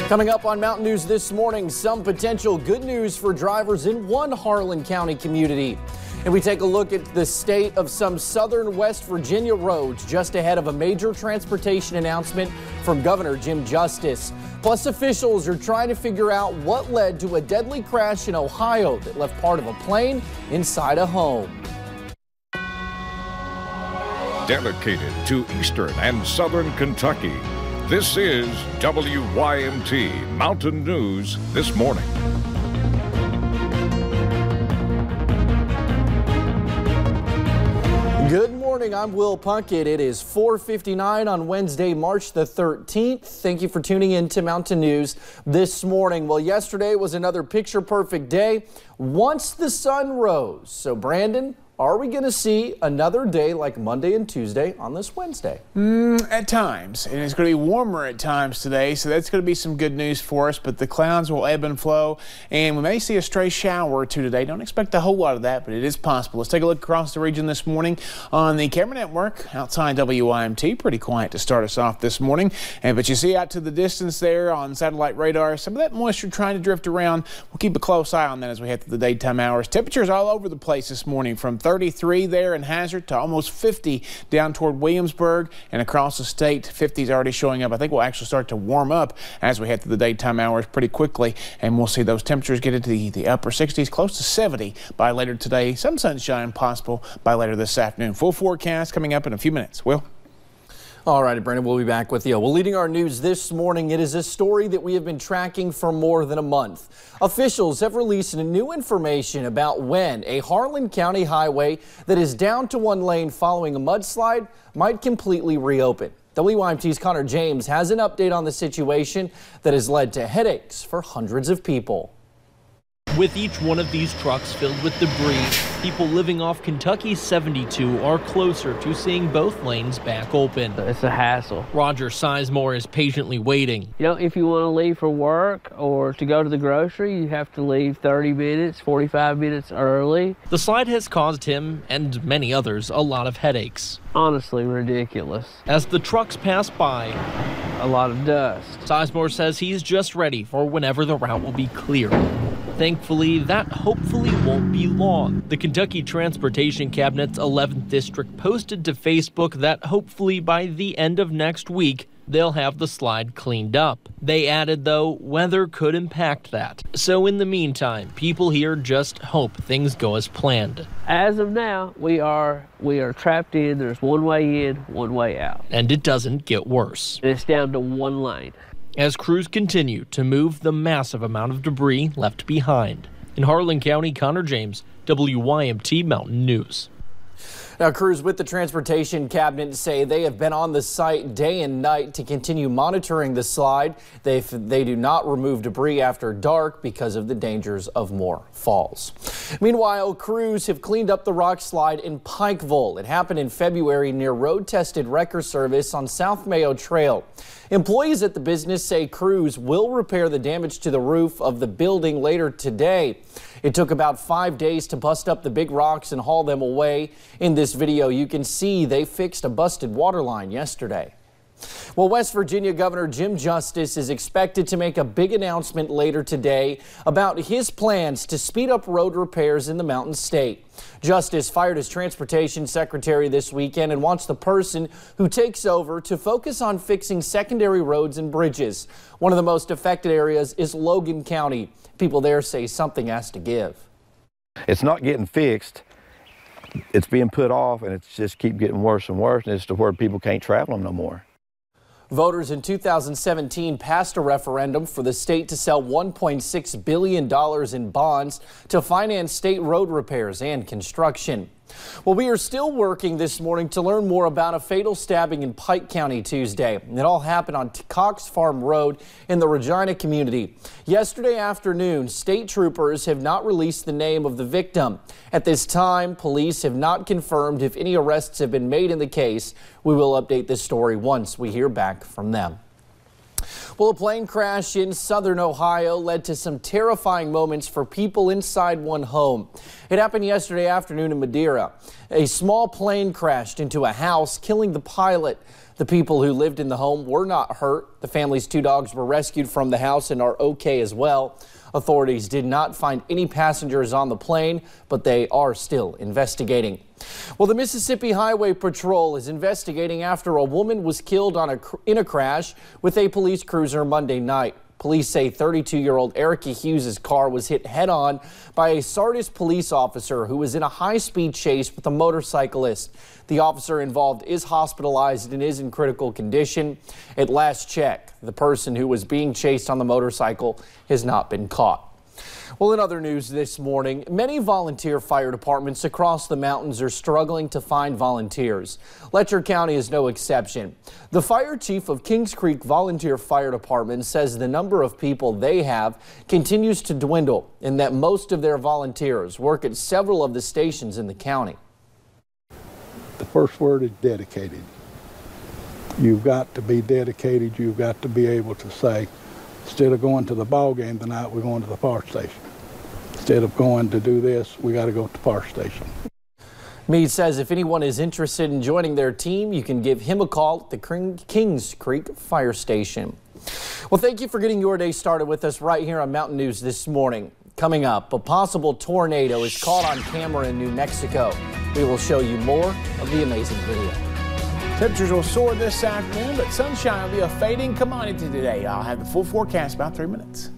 Coming up on Mountain News this morning, some potential good news for drivers in one Harlan County community. And we take a look at the state of some southern West Virginia roads just ahead of a major transportation announcement from Governor Jim Justice. Plus, officials are trying to figure out what led to a deadly crash in Ohio that left part of a plane inside a home. Dedicated to eastern and southern Kentucky, this is WYMT Mountain News This Morning. Good morning, I'm Will Puckett. It is 4:59 on Wednesday, March the 13th. Thank you for tuning in to Mountain News this morning. Well, yesterday was another picture-perfect day once the sun rose. So, Brandon, are we going to see another day like Monday and Tuesday on this Wednesday? At times, and it's going to be warmer at times today, so that's going to be some good news for us, but the clouds will ebb and flow, and we may see a stray shower or two today. Don't expect a whole lot of that, but it is possible. Let's take a look across the region this morning on the camera network outside WYMT. Pretty quiet to start us off this morning, but you see out to the distance there on satellite radar, some of that moisture trying to drift around. We'll keep a close eye on that as we head through the daytime hours. Temperatures all over the place this morning, from 33 there in Hazard to almost 50 down toward Williamsburg, and across the state 50s already showing up. I think we'll actually start to warm up as we head through the daytime hours pretty quickly, and we'll see those temperatures get into the upper 60s, close to 70 by later today. Some sunshine possible by later this afternoon. Full forecast coming up in a few minutes. Will? All right, Brandon, we'll be back with you. Well, leading our news this morning, it is a story that we have been tracking for more than a month. Officials have released new information about when a Harlan County highway that is down to one lane following a mudslide might completely reopen. WYMT's Connor James has an update on the situation that has led to headaches for hundreds of people. With each one of these trucks filled with debris, people living off Kentucky 72 are closer to seeing both lanes back open. It's a hassle. Roger Sizemore is patiently waiting. You know, if you want to leave for work or to go to the grocery, you have to leave 30 minutes, 45 minutes early. The slide has caused him and many others a lot of headaches. Honestly, ridiculous. As the trucks pass by, a lot of dust. Sizemore says he's just ready for whenever the route will be clear. Thankfully, that hopefully won't be long. The Kentucky Transportation Cabinet's 11th District posted to Facebook that hopefully by the end of next week, they'll have the slide cleaned up. They added, though, weather could impact that. So in the meantime, people here just hope things go as planned. As of now, we are trapped in. There's one way in, one way out. And it doesn't get worse. And it's down to one lane. As crews continue to move the massive amount of debris left behind. In Harlan County, Connor James, WYMT Mountain News. Now, crews with the Transportation Cabinet say they have been on the site day and night to continue monitoring the slide. They do not remove debris after dark because of the dangers of more falls. Meanwhile, crews have cleaned up the rock slide in Pikeville. It happened in February near road-tested wrecker service on South Mayo Trail. Employees at the business say crews will repair the damage to the roof of the building later today. It took about 5 days to bust up the big rocks and haul them away. In this video, you can see they fixed a busted water line yesterday. Well, West Virginia Governor Jim Justice is expected to make a big announcement later today about his plans to speed up road repairs in the Mountain State. Justice fired his transportation secretary this weekend and wants the person who takes over to focus on fixing secondary roads and bridges. One of the most affected areas is Logan County. People there say something has to give. It's not getting fixed. It's being put off, and it's just keep getting worse and worse, and it's to where people can't travel them no more. Voters in 2017 passed a referendum for the state to sell $1.6 billion in bonds to finance state road repairs and construction. Well, we are still working this morning to learn more about a fatal stabbing in Pike County Tuesday. It all happened on Cox Farm Road in the Regina community. Yesterday afternoon, state troopers have not released the name of the victim. At this time, police have not confirmed if any arrests have been made in the case. We will update this story once we hear back from them. Well, a plane crash in southern Ohio led to some terrifying moments for people inside one home. It happened yesterday afternoon in Madeira. A small plane crashed into a house, killing the pilot. The people who lived in the home were not hurt. The family's 2 dogs were rescued from the house and are okay as well. Authorities did not find any passengers on the plane, but they are still investigating. Well, the Mississippi Highway Patrol is investigating after a woman was killed in a crash with a police cruiser Monday night. Police say 32-year-old Erica Hughes' car was hit head-on by a Sardis police officer who was in a high-speed chase with a motorcyclist. The officer involved is hospitalized and is in critical condition. At last check, the person who was being chased on the motorcycle has not been caught. Well, in other news this morning, many volunteer fire departments across the mountains are struggling to find volunteers. Letcher County is no exception. The fire chief of Kings Creek Volunteer Fire Department says the number of people they have continues to dwindle and that most of their volunteers work at several of the stations in the county. The first word is dedicated. You've got to be dedicated. You've got to be able to say, instead of going to the ball game tonight, we're going to the fire station. Instead of going to do this, we got to go to the fire station. Meade says if anyone is interested in joining their team, you can give him a call at the Kings Creek Fire Station. Well, thank you for getting your day started with us right here on Mountain News this morning. Coming up, a possible tornado is caught on camera in New Mexico. We will show you more of the amazing video. Temperatures will soar this afternoon, but sunshine will be a fading commodity today. I'll have the full forecast about 3 minutes.